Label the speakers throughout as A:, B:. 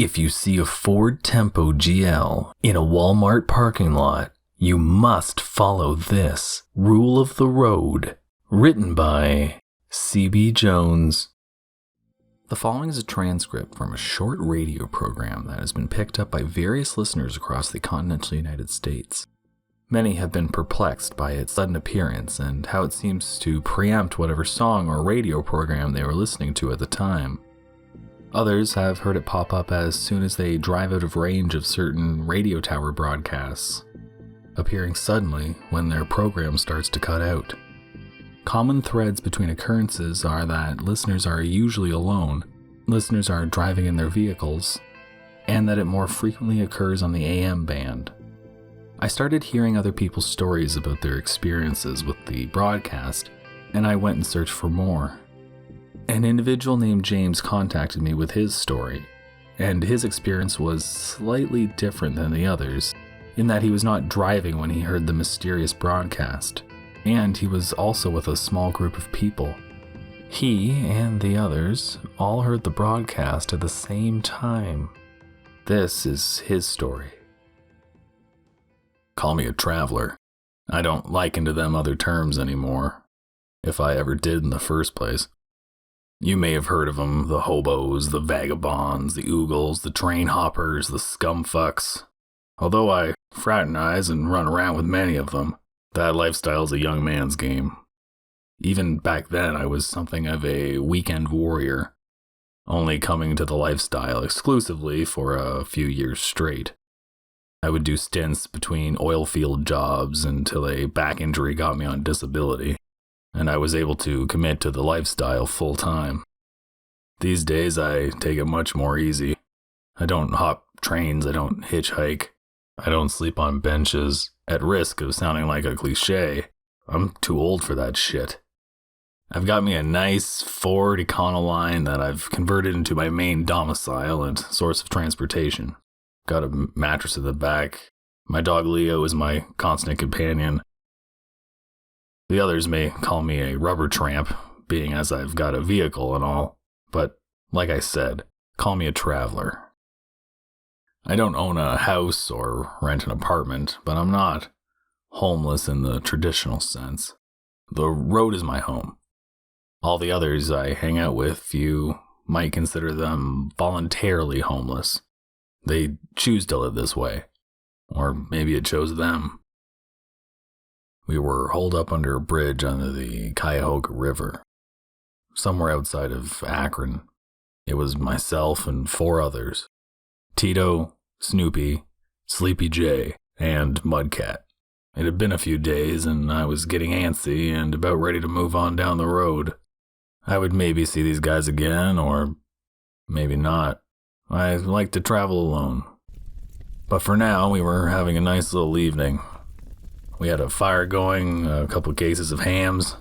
A: If you see a Ford Tempo GL in a Wal-Mart parking lot, you must follow this rule of the road. Written by C.B. Jones. The following is a transcript from a short radio program that has been picked up by various listeners across the continental United States. Many have been perplexed by its sudden appearance and how it seems to preempt whatever song or radio program they were listening to at the time. Others have heard it pop up as soon as they drive out of range of certain radio tower broadcasts, appearing suddenly when their program starts to cut out. Common threads between occurrences are that listeners are usually alone, listeners are driving in their vehicles, and that it more frequently occurs on the AM band. I started hearing other people's stories about their experiences with the broadcast, and I went and searched for more. An individual named James contacted me with his story, and his experience was slightly different than the others, in that he was not driving when he heard the mysterious broadcast, and he was also with a small group of people. He and the others all heard the broadcast at the same time. This is his story. Call me a traveler. I don't liken to them other terms anymore, if I ever did in the first place. You may have heard of them, the hobos, the vagabonds, the oogles, the train hoppers, the scumfucks. Although I fraternize and run around with many of them, that lifestyle's a young man's game. Even back then, I was something of a weekend warrior, only coming to the lifestyle exclusively for a few years straight. I would do stints between oil field jobs until a back injury got me on disability, and I was able to commit to the lifestyle full time. These days, I take it much more easy. I don't hop trains, I don't hitchhike, I don't sleep on benches, at risk of sounding like a cliche. I'm too old for that shit. I've got me a nice Ford Econoline that I've converted into my main domicile and source of transportation. Got a mattress in the back. My dog Leo is my constant companion. The others may call me a rubber tramp, being as I've got a vehicle and all, but like I said, call me a traveler. I don't own a house or rent an apartment, but I'm not homeless in the traditional sense. The road is my home. All the others I hang out with, you might consider them voluntarily homeless. They choose to live this way, or maybe it chose them. We were holed up under a bridge under the Cuyahoga River, somewhere outside of Akron. It was myself and 4 others. Tito, Snoopy, Sleepy J, and Mudcat. It had been a few days, and I was getting antsy and about ready to move on down the road. I would maybe see these guys again, or maybe not. I like to travel alone. But for now, we were having a nice little evening. We had a fire going, a couple cases of hams,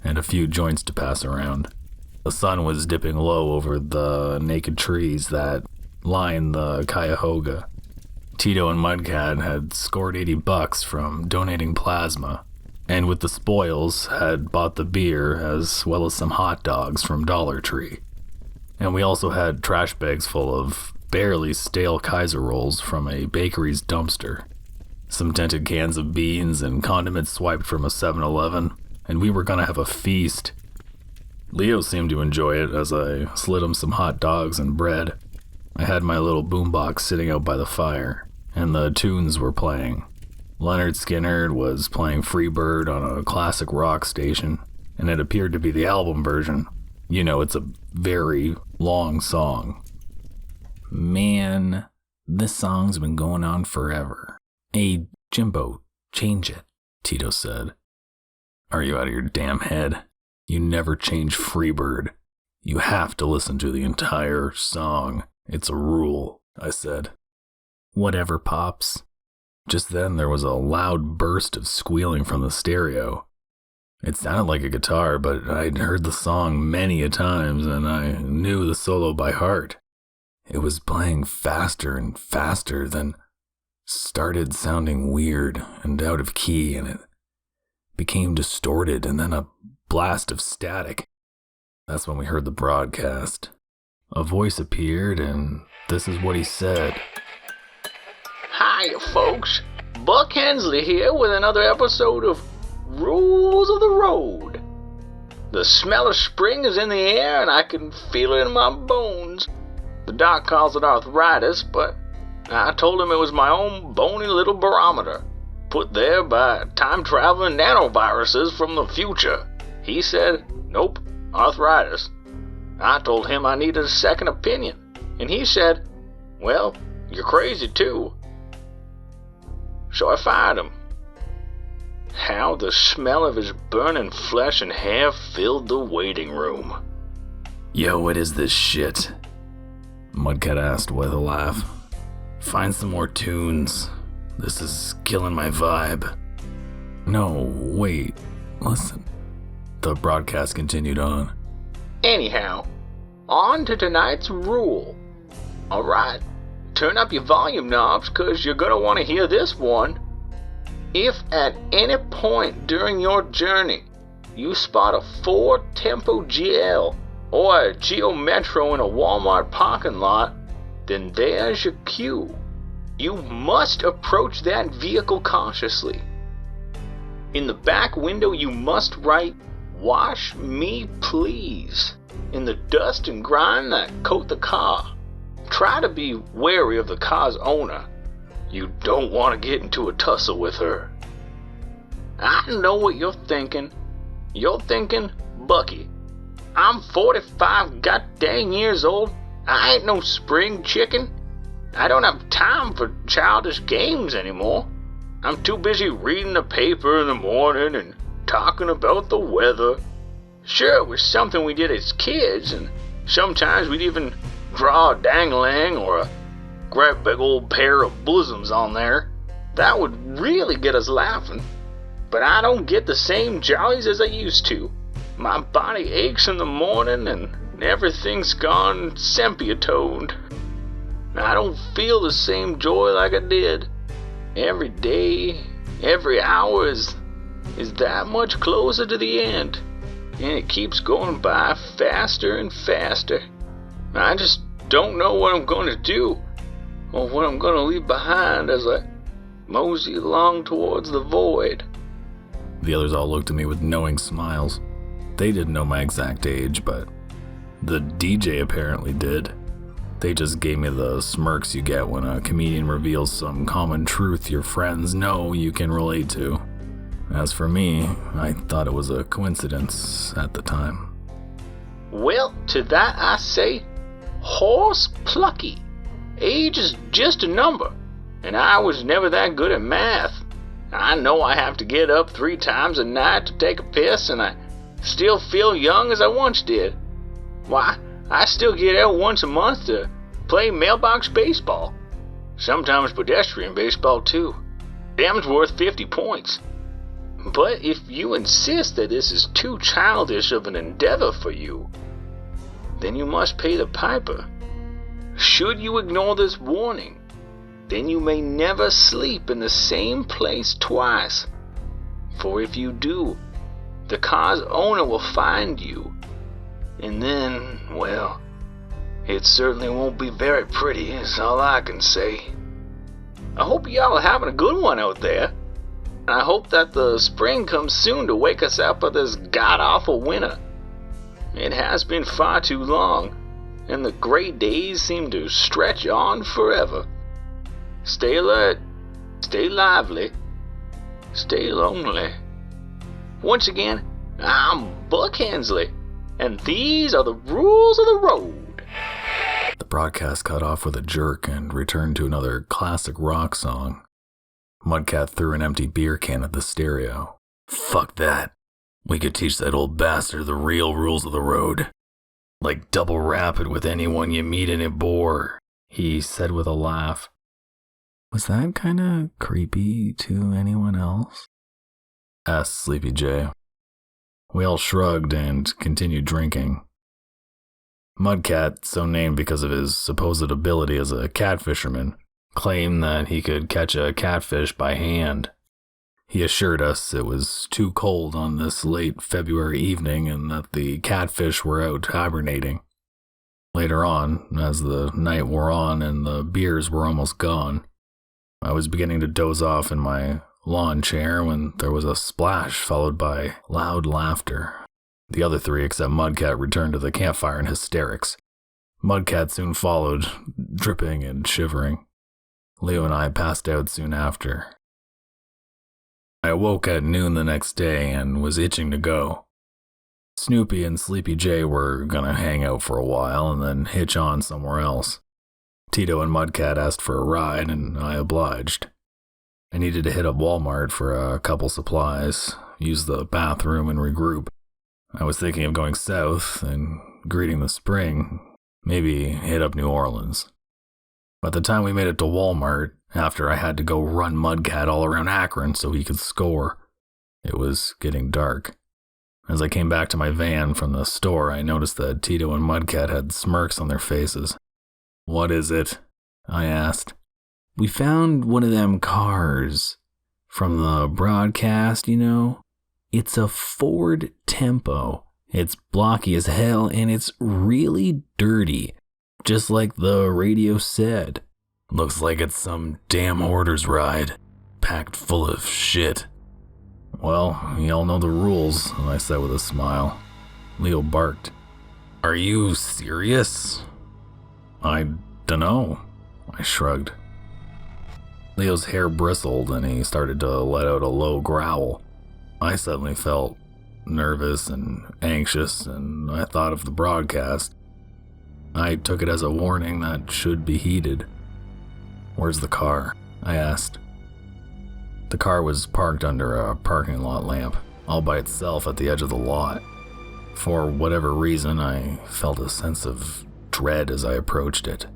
A: and a few joints to pass around. The sun was dipping low over the naked trees that line the Cuyahoga. Tito and Mudcat had scored $80 from donating plasma, and with the spoils had bought the beer as well as some hot dogs from Dollar Tree. And we also had trash bags full of barely stale Kaiser rolls from a bakery's dumpster, some dented cans of beans and condiments swiped from a 7-Eleven, and we were gonna have a feast. Leo seemed to enjoy it as I slid him some hot dogs and bread. I had my little boombox sitting out by the fire, and the tunes were playing. Leonard Skinner was playing Freebird on a classic rock station, and it appeared to be the album version. You know, it's a very long song. Man, this song's been going on forever. Hey, Jimbo, change it, Tito said. Are you out of your damn head? You never change Freebird. You have to listen to the entire song. It's a rule, I said. Whatever, Pops. Just then there was a loud burst of squealing from the stereo. It sounded like a guitar, but I'd heard the song many a times, and I knew the solo by heart. It was playing faster and faster, then started sounding weird and out of key, and it became distorted, and then a blast of static. That's when we heard the broadcast. a voice appeared, and this is what he said.
B: Hiya, folks. Buck Hensley here with another episode of Rules of the Road. The smell of spring is in the air, and I can feel it in my bones. The doc calls it arthritis, but I told him it was my own bony little barometer, put there by time-traveling nanoviruses from the future. He said, nope, arthritis. I told him I needed a second opinion, and he said, well, you're crazy too. So I fired him. How the smell of his burning flesh and hair filled the waiting room.
A: Yo, what is this shit? Mudcat asked with a laugh. Find some more tunes. This is killing my vibe. No, wait, listen. The broadcast continued on.
B: Anyhow, on to tonight's rule. Alright, turn up your volume knobs, cause you're gonna want to hear this one. If at any point during your journey you spot a 4-tempo GL or a Geo Metro in a Wal-Mart parking lot, then there's your cue. You must approach that vehicle cautiously. In the back window you must write, "Wash me please," in the dust and grime that coat the car. Try to be wary of the car's owner. You don't want to get into a tussle with her. I know what you're thinking. You're thinking, Bucky, I'm 45 goddamn years old. I ain't no spring chicken. I don't have time for childish games anymore. I'm too busy reading the paper in the morning and talking about the weather. Sure, it was something we did as kids, and sometimes we'd even draw a dangling or a great big old pair of bosoms on there. That would really get us laughing. But I don't get the same jollies as I used to. My body aches in the morning and everything's gone sepia-toned. I don't feel the same joy like I did. Every day, every hour is that much closer to the end. And it keeps going by faster and faster. I just don't know what I'm going to do, or what I'm going to leave behind as I mosey along towards the void.
A: The others all looked at me with knowing smiles. They didn't know my exact age, but the DJ apparently did. They just gave me the smirks you get when a comedian reveals some common truth your friends know you can relate to. As for me, I thought it was a coincidence at the time.
B: Well, to that I say, horse plucky. Age is just a number, and I was never that good at math. I know I have to get up 3 times a night to take a piss, and I still feel young as I once did. Why, I still get out once a month to play mailbox baseball. Sometimes pedestrian baseball too. Them's worth 50 points. But if you insist that this is too childish of an endeavor for you, then you must pay the piper. Should you ignore this warning, then you may never sleep in the same place twice. For if you do, the car's owner will find you. And then, well, it certainly won't be very pretty, is all I can say. I hope y'all are having a good one out there. I hope that the spring comes soon to wake us up of this god-awful winter. It has been far too long, and the gray days seem to stretch on forever. Stay alert, stay lively, stay lonely. Once again, I'm Buck Hensley, and these are the rules of the road.
A: The broadcast cut off with a jerk and returned to another classic rock song. Mudcat threw an empty beer can at the stereo. Fuck that. We could teach that old bastard the real rules of the road. Like double rapid with anyone you meet in a bore, he said with a laugh. Was that kinda creepy to anyone else? Asked Sleepy J. We all shrugged and continued drinking. Mudcat, so named because of his supposed ability as a catfisherman, claimed that he could catch a catfish by hand. He assured us it was too cold on this late February evening and that the catfish were out hibernating. Later on, as the night wore on and the beers were almost gone, I was beginning to doze off in my lawn chair when there was a splash followed by loud laughter. The other three, except Mudcat, returned to the campfire in hysterics. Mudcat soon followed, dripping and shivering. Leo and I passed out soon after. I awoke at noon the next day and was itching to go. Snoopy and Sleepy J were gonna hang out for a while and then hitch on somewhere else. Tito and Mudcat asked for a ride and I obliged. I needed to hit up Wal-Mart for a couple supplies, use the bathroom and regroup. I was thinking of going south and greeting the spring, maybe hit up New Orleans. By the time we made it to Wal-Mart, after I had to go run Mudcat all around Akron so he could score, it was getting dark. As I came back to my van from the store, I noticed that Tito and Mudcat had smirks on their faces. "What is it?" I asked. "We found one of them cars. From the broadcast, you know. It's a Ford Tempo. It's blocky as hell and it's really dirty, just like the radio said. Looks like it's some damn hoarder's ride, packed full of shit." "Well, y'all know the rules," I said with a smile. Leo barked. "Are you serious?" "I dunno," I shrugged. Leo's hair bristled and he started to let out a low growl. I suddenly felt nervous and anxious, and I thought of the broadcast. I took it as a warning that should be heeded. "Where's the car?" I asked. The car was parked under a parking lot lamp, all by itself at the edge of the lot. For whatever reason, I felt a sense of dread as I approached it.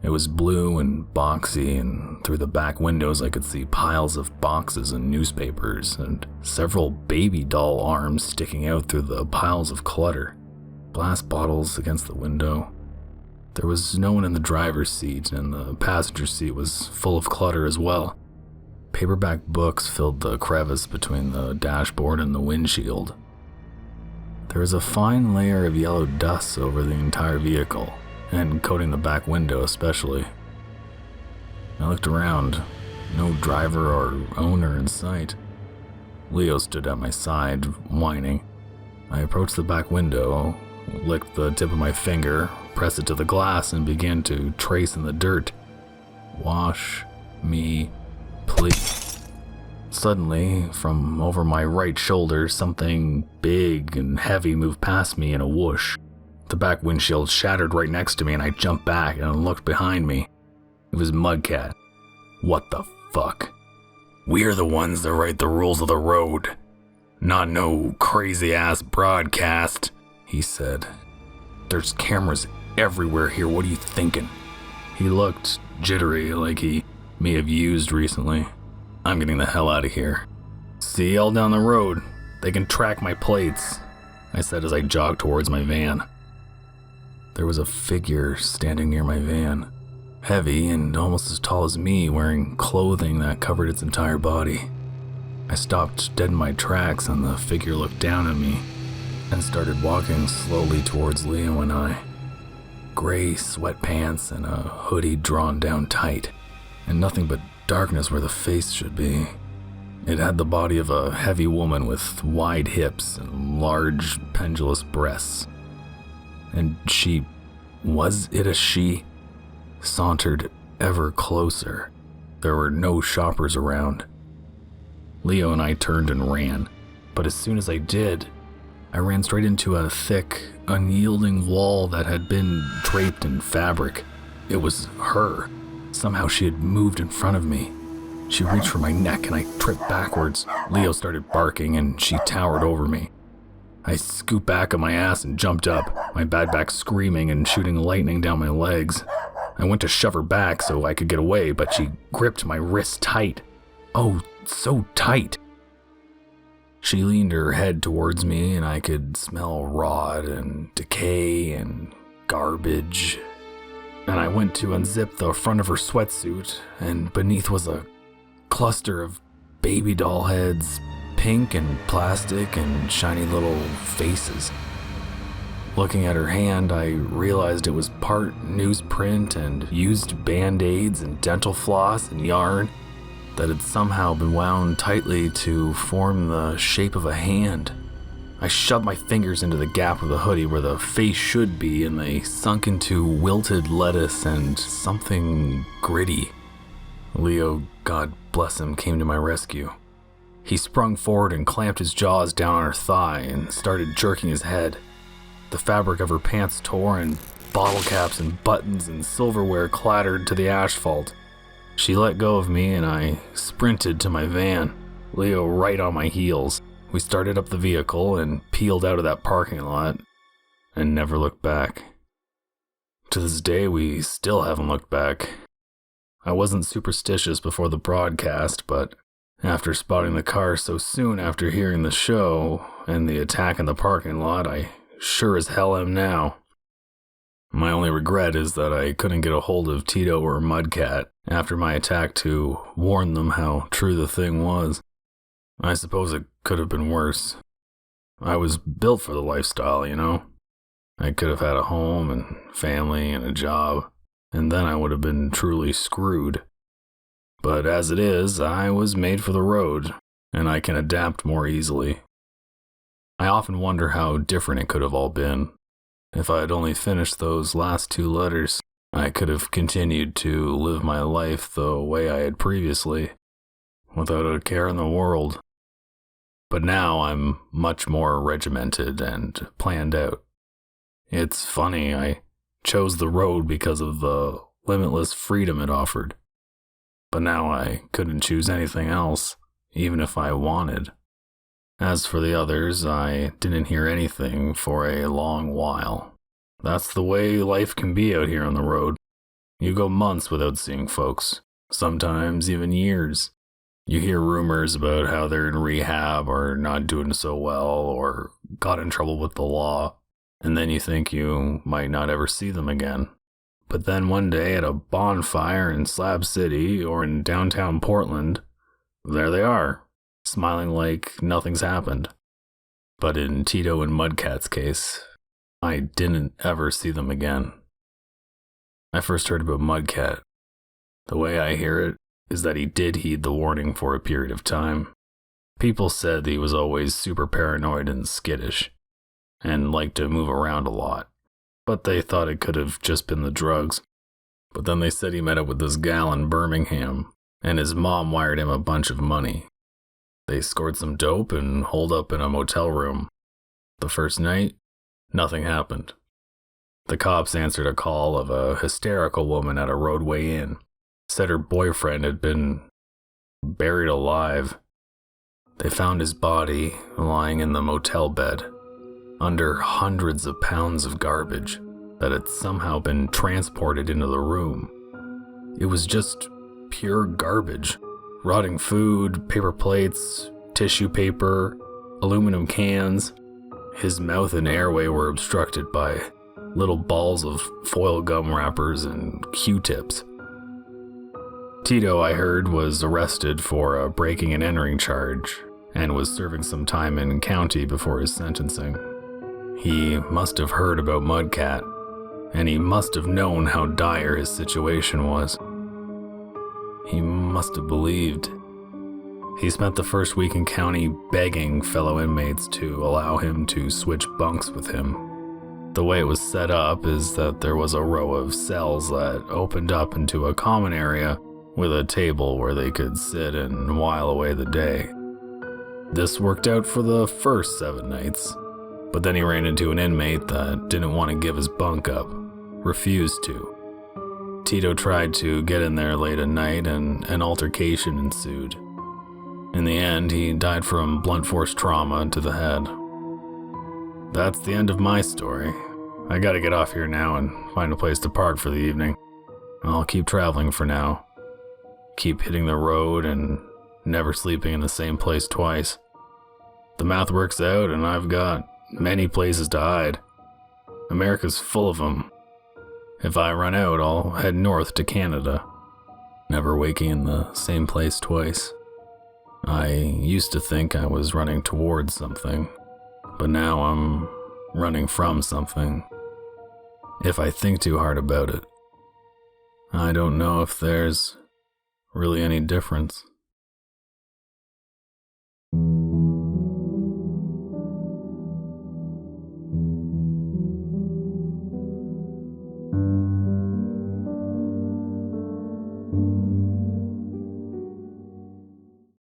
A: It was blue and boxy, and through the back windows I could see piles of boxes and newspapers, and several baby doll arms sticking out through the piles of clutter. Glass bottles against the window. There was no one in the driver's seat, and the passenger seat was full of clutter as well. Paperback books filled the crevice between the dashboard and the windshield. There was a fine layer of yellow dust over the entire vehicle, and coating the back window especially. I looked around. No driver or owner in sight. Leo stood at my side, whining. I approached the back window, licked the tip of my finger, pressed it to the glass, and began to trace in the dirt. "Wash me, please." Suddenly, from over my right shoulder, something big and heavy moved past me in a whoosh. The back windshield shattered right next to me, and I jumped back and looked behind me. It was Mudcat. "What the fuck?" "We're the ones that write the rules of the road. Not no crazy-ass broadcast," he said. "There's cameras everywhere here. What are you thinking?" He looked jittery, like he may have used recently. "I'm getting the hell out of here. See y'all down the road. They can track my plates," I said as I jogged towards my van. There was a figure standing near my van, heavy and almost as tall as me, wearing clothing that covered its entire body. I stopped dead in my tracks, and the figure looked down at me and started walking slowly towards Leo and I. Gray sweatpants and a hoodie drawn down tight, and nothing but darkness where the face should be. It had the body of a heavy woman with wide hips and large pendulous breasts. And she, was it a she, sauntered ever closer. There were no shoppers around. Leo and I turned and ran, but as soon as I did, I ran straight into a thick, unyielding wall that had been draped in fabric. It was her. Somehow she had moved in front of me. She reached for my neck and I tripped backwards. Leo started barking and she towered over me. I scooped back on my ass and jumped up, my bad back screaming and shooting lightning down my legs. I went to shove her back so I could get away, but she gripped my wrist tight. Oh, so tight. She leaned her head towards me and I could smell rot and decay and garbage. And I went to unzip the front of her sweatsuit, and beneath was a cluster of baby doll heads, pink and plastic and shiny little faces. Looking at her hand, I realized it was part newsprint and used band-aids and dental floss and yarn that had somehow been wound tightly to form the shape of a hand. I shoved my fingers into the gap of the hoodie where the face should be, and they sunk into wilted lettuce and something gritty. Leo, God bless him, came to my rescue. He sprung forward and clamped his jaws down on her thigh and started jerking his head. The fabric of her pants tore, and bottle caps and buttons and silverware clattered to the asphalt. She let go of me, and I sprinted to my van, Leo right on my heels. We started up the vehicle and peeled out of that parking lot and never looked back. To this day, we still haven't looked back. I wasn't superstitious before the broadcast, but after spotting the car so soon after hearing the show and the attack in the parking lot, I sure as hell am now. My only regret is that I couldn't get a hold of Tito or Mudcat after my attack to warn them how true the thing was. I suppose it could have been worse. I was built for the lifestyle, you know? I could have had a home and family and a job, and then I would have been truly screwed. But as it is, I was made for the road, and I can adapt more easily. I often wonder how different it could have all been. If I had only finished those last 2 letters, I could have continued to live my life the way I had previously, without a care in the world. But now I'm much more regimented and planned out. It's funny, I chose the road because of the limitless freedom it offered. But now I couldn't choose anything else, even if I wanted. As for the others, I didn't hear anything for a long while. That's the way life can be out here on the road. You go months without seeing folks, sometimes even years. You hear rumors about how they're in rehab or not doing so well or got in trouble with the law, and then you think you might not ever see them again. But then one day at a bonfire in Slab City or in downtown Portland, there they are, smiling like nothing's happened. But in Tito and Mudcat's case, I didn't ever see them again. I first heard about Mudcat. The way I hear it is that he did heed the warning for a period of time. People said he was always super paranoid and skittish, and liked to move around a lot, but they thought it could have just been the drugs. But then they said he met up with this gal in Birmingham, and his mom wired him a bunch of money. They scored some dope and holed up in a motel room. The first night, nothing happened. The cops answered a call of a hysterical woman at a roadway inn. Said her boyfriend had been buried alive. They found his body lying in the motel bed, under hundreds of pounds of garbage that had somehow been transported into the room. It was just pure garbage. Rotting food, paper plates, tissue paper, aluminum cans. His mouth and airway were obstructed by little balls of foil gum wrappers and Q-tips. Tito, I heard, was arrested for a breaking and entering charge and was serving some time in county before his sentencing. He must have heard about Mudcat, and he must have known how dire his situation was. He must have believed. He spent the first week in county begging fellow inmates to allow him to switch bunks with him. The way it was set up is that there was a row of cells that opened up into a common area with a table where they could sit and while away the day. This worked out for the first 7 nights, but then he ran into an inmate that didn't want to give his bunk up, refused to. Tito tried to get in there late at night and an altercation ensued. In the end, he died from blunt force trauma to the head. That's the end of my story. I gotta get off here now and find a place to park for the evening. I'll keep traveling for now. Keep hitting the road and never sleeping in the same place twice. The math works out and I've got many places to hide. America's full of them. If I run out, I'll head north to Canada, never waking in the same place twice. I used to think I was running towards something, but now I'm running from something. If I think too hard about it, I don't know if there's really any difference.